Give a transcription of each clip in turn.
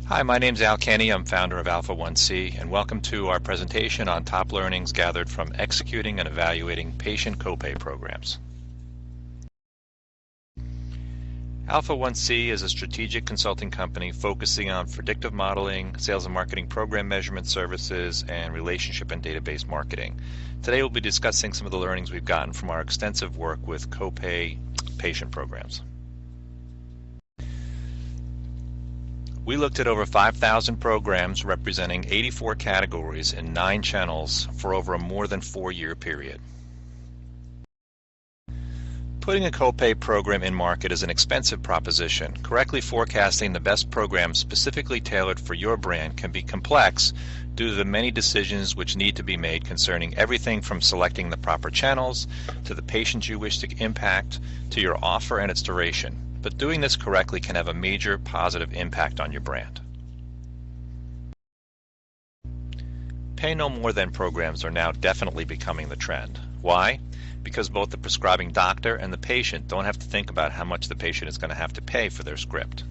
Hi, my name's Al Kenny. I'm founder of Alpha 1C, and welcome to our presentation on top learnings gathered from executing and evaluating patient copay programs. Alpha 1C is a strategic consulting company focusing on predictive modeling, sales and marketing program measurement services, and relationship and database marketing. Today we'll be discussing some of the learnings we've gotten from our extensive work with copay patient programs. We looked at over 5,000 programs representing 84 categories in 9 channels for over a more than 4-year period. Putting a copay program in market is an expensive proposition. Correctly forecasting the best program specifically tailored for your brand can be complex due to the many decisions which need to be made concerning everything from selecting the proper channels to the patients you wish to impact to your offer and its duration. But doing this correctly can have a major positive impact on your brand. Pay no more than programs are now definitely becoming the trend. Why? Because both the prescribing doctor and the patient don't have to think about how much the patient is going to have to pay for their script.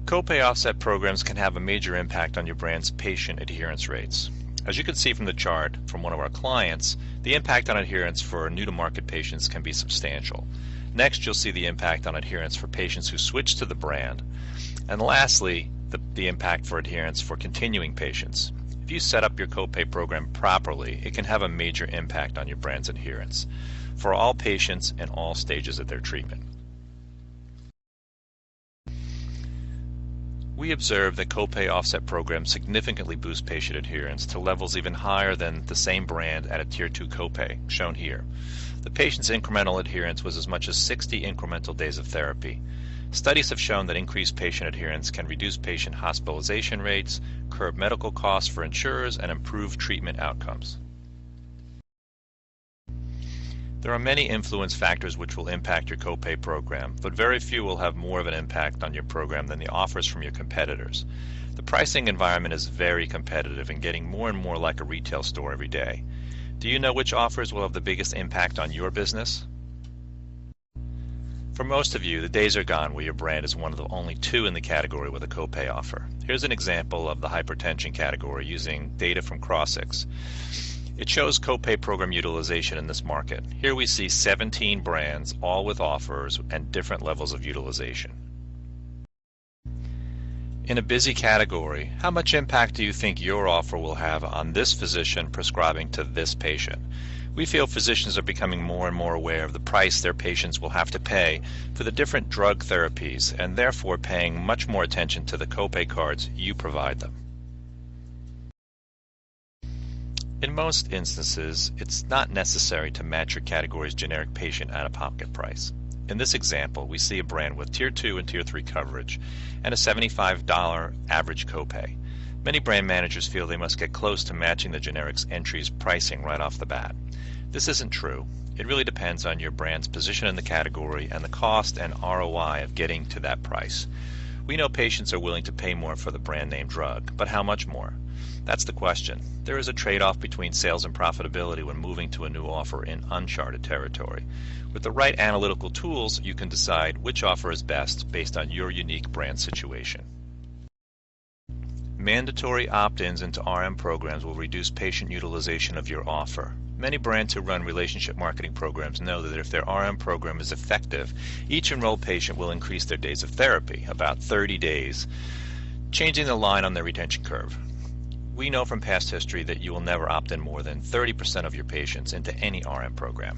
Copay offset programs can have a major impact on your brand's patient adherence rates. As you can see from the chart from one of our clients, the impact on adherence for new-to-market patients can be substantial. Next, you'll see the impact on adherence for patients who switch to the brand. And lastly, the impact for adherence for continuing patients. If you set up your copay program properly, it can have a major impact on your brand's adherence for all patients in all stages of their treatment. We observe that copay offset programs significantly boost patient adherence to levels even higher than the same brand at a Tier 2 copay, shown here. The patient's incremental adherence was as much as 60 incremental days of therapy. Studies have shown that increased patient adherence can reduce patient hospitalization rates, curb medical costs for insurers, and improve treatment outcomes. There are many influence factors which will impact your copay program, but very few will have more of an impact on your program than the offers from your competitors. The pricing environment is very competitive and getting more and more like a retail store every day. Do you know which offers will have the biggest impact on your business? For most of you, the days are gone where your brand is one of the only 2 in the category with a copay offer. Here's an example of the hypertension category using data from Crossix. It shows copay program utilization in this market. Here we see 17 brands, all with offers and different levels of utilization. In a busy category, how much impact do you think your offer will have on this physician prescribing to this patient? We feel physicians are becoming more and more aware of the price their patients will have to pay for the different drug therapies and therefore paying much more attention to the copay cards you provide them. In most instances, it's not necessary to match your category's generic patient out-of-pocket price. In this example, we see a brand with Tier 2 and Tier 3 coverage and a $75 average copay. Many brand managers feel they must get close to matching the generic's entry's pricing right off the bat. This isn't true. It really depends on your brand's position in the category and the cost and ROI of getting to that price. We know patients are willing to pay more for the brand name drug, but how much more? That's the question. There is a trade-off between sales and profitability when moving to a new offer in uncharted territory. With the right analytical tools, you can decide which offer is best based on your unique brand situation. Mandatory opt-ins into RM programs will reduce patient utilization of your offer. Many brands who run relationship marketing programs know that if their RM program is effective, each enrolled patient will increase their days of therapy, about 30 days, changing the line on their retention curve. We know from past history that you will never opt in more than 30% of your patients into any RM program.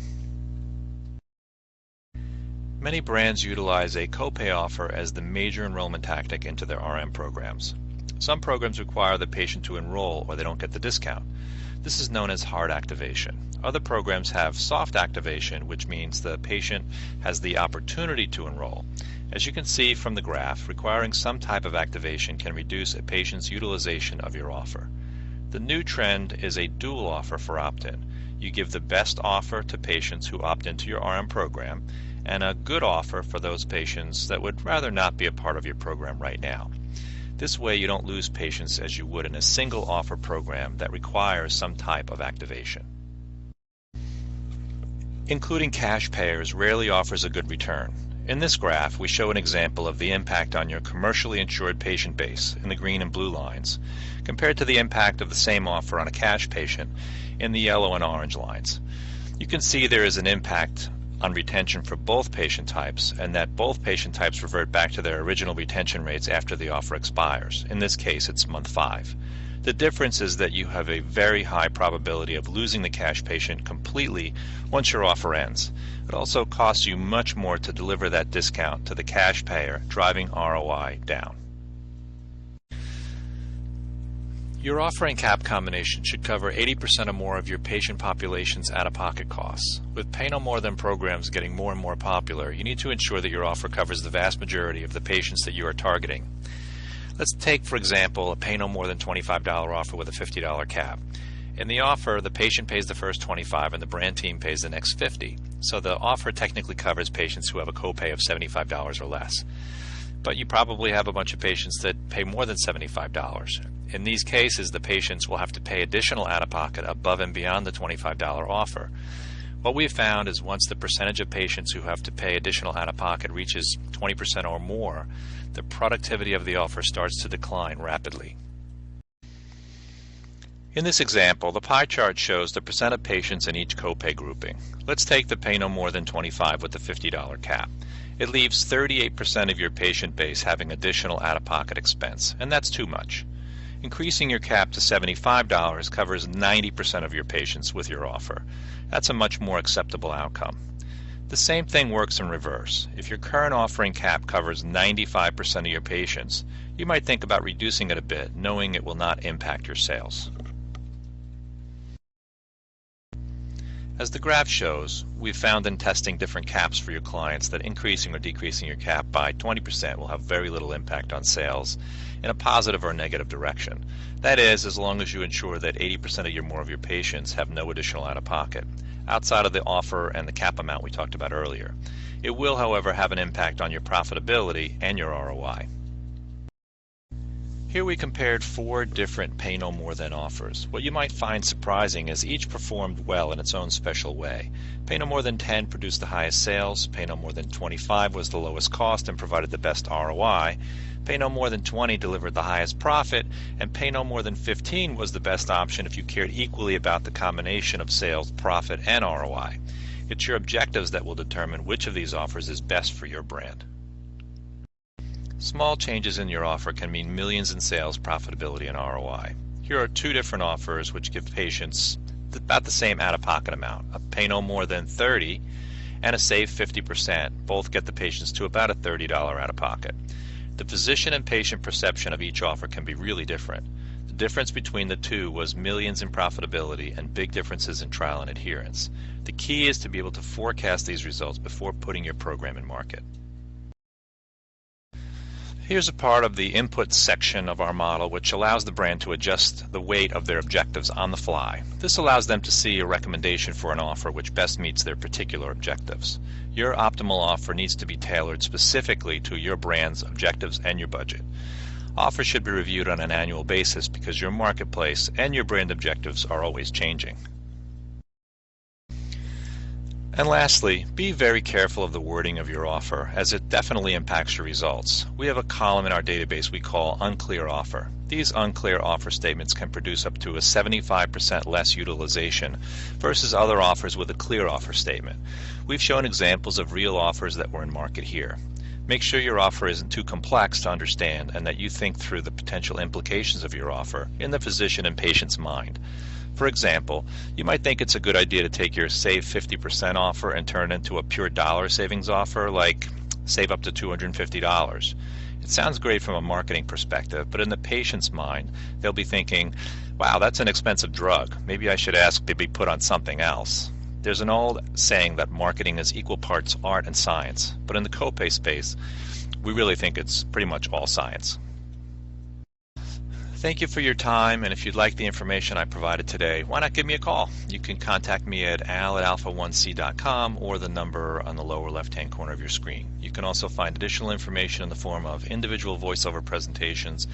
Many brands utilize a copay offer as the major enrollment tactic into their RM programs. Some programs require the patient to enroll or they don't get the discount. This is known as hard activation. Other programs have soft activation, which means the patient has the opportunity to enroll. As you can see from the graph, requiring some type of activation can reduce a patient's utilization of your offer. The new trend is a dual offer for opt-in. You give the best offer to patients who opt into your RM program and a good offer for those patients that would rather not be a part of your program right now. This way you don't lose patients as you would in a single offer program that requires some type of activation. Including cash payers rarely offers a good return. In this graph, we show an example of the impact on your commercially insured patient base in the green and blue lines, compared to the impact of the same offer on a cash patient in the yellow and orange lines. You can see there is an impact on retention for both patient types, and that both patient types revert back to their original retention rates after the offer expires. In this case, it's month 5. The difference is that you have a very high probability of losing the cash patient completely once your offer ends. It also costs you much more to deliver that discount to the cash payer, driving ROI down. Your offer and cap combination should cover 80% or more of your patient population's out-of-pocket costs. With Pay No More Than programs getting more and more popular, you need to ensure that your offer covers the vast majority of the patients that you are targeting. Let's take, for example, a Pay No More Than $25 offer with a $50 cap. In the offer, the patient pays the first $25 and the brand team pays the next $50. So the offer technically covers patients who have a copay of $75 or less. But you probably have a bunch of patients that pay more than $75. In these cases, the patients will have to pay additional out-of-pocket above and beyond the $25 offer. What we've found is once the percentage of patients who have to pay additional out-of-pocket reaches 20% or more, the productivity of the offer starts to decline rapidly. In this example, the pie chart shows the percent of patients in each copay grouping. Let's take the Pay No More Than $25 with the $50 cap. It leaves 38% of your patient base having additional out-of-pocket expense, and that's too much. Increasing your cap to $75 covers 90% of your patients with your offer. That's a much more acceptable outcome. The same thing works in reverse. If your current offering cap covers 95% of your patients, you might think about reducing it a bit, knowing it will not impact your sales. As the graph shows, we've found in testing different caps for your clients that increasing or decreasing your cap by 20% will have very little impact on sales in a positive or negative direction. That is, as long as you ensure that 80% or more of your patients have no additional out-of-pocket, outside of the offer and the cap amount we talked about earlier. It will, however, have an impact on your profitability and your ROI. Here we compared 4 different Pay No More Than offers. What you might find surprising is each performed well in its own special way. Pay No More Than 10 produced the highest sales, Pay No More Than 25 was the lowest cost and provided the best ROI, Pay No More Than 20 delivered the highest profit, and Pay No More Than 15 was the best option if you cared equally about the combination of sales, profit, and ROI. It's your objectives that will determine which of these offers is best for your brand. Small changes in your offer can mean millions in sales, profitability, and ROI. Here are 2 different offers which give patients about the same out-of-pocket amount. A Pay No More Than 30 and a Save 50%. Both get the patients to about a $30 out-of-pocket. The physician and patient perception of each offer can be really different. The difference between the 2 was millions in profitability and big differences in trial and adherence. The key is to be able to forecast these results before putting your program in market. Here's a part of the input section of our model which allows the brand to adjust the weight of their objectives on the fly. This allows them to see a recommendation for an offer which best meets their particular objectives. Your optimal offer needs to be tailored specifically to your brand's objectives and your budget. Offers should be reviewed on an annual basis because your marketplace and your brand objectives are always changing. And lastly, be very careful of the wording of your offer, as it definitely impacts your results. We have a column in our database we call unclear offer. These unclear offer statements can produce up to a 75% less utilization versus other offers with a clear offer statement. We've shown examples of real offers that were in market here. Make sure your offer isn't too complex to understand and that you think through the potential implications of your offer in the physician and patient's mind. For example, you might think it's a good idea to take your Save 50% offer and turn it into a pure dollar savings offer, like save up to $250. It sounds great from a marketing perspective, but in the patient's mind, they'll be thinking, wow, that's an expensive drug. Maybe I should ask to be put on something else. There's an old saying that marketing is equal parts art and science, but in the copay space, we really think it's pretty much all science. Thank you for your time, and if you'd like the information I provided today, why not give me a call? You can contact me at al@alpha1c.com or the number on the lower left-hand corner of your screen. You can also find additional information in the form of individual voiceover presentations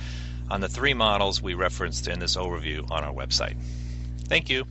on the 3 models we referenced in this overview on our website. Thank you.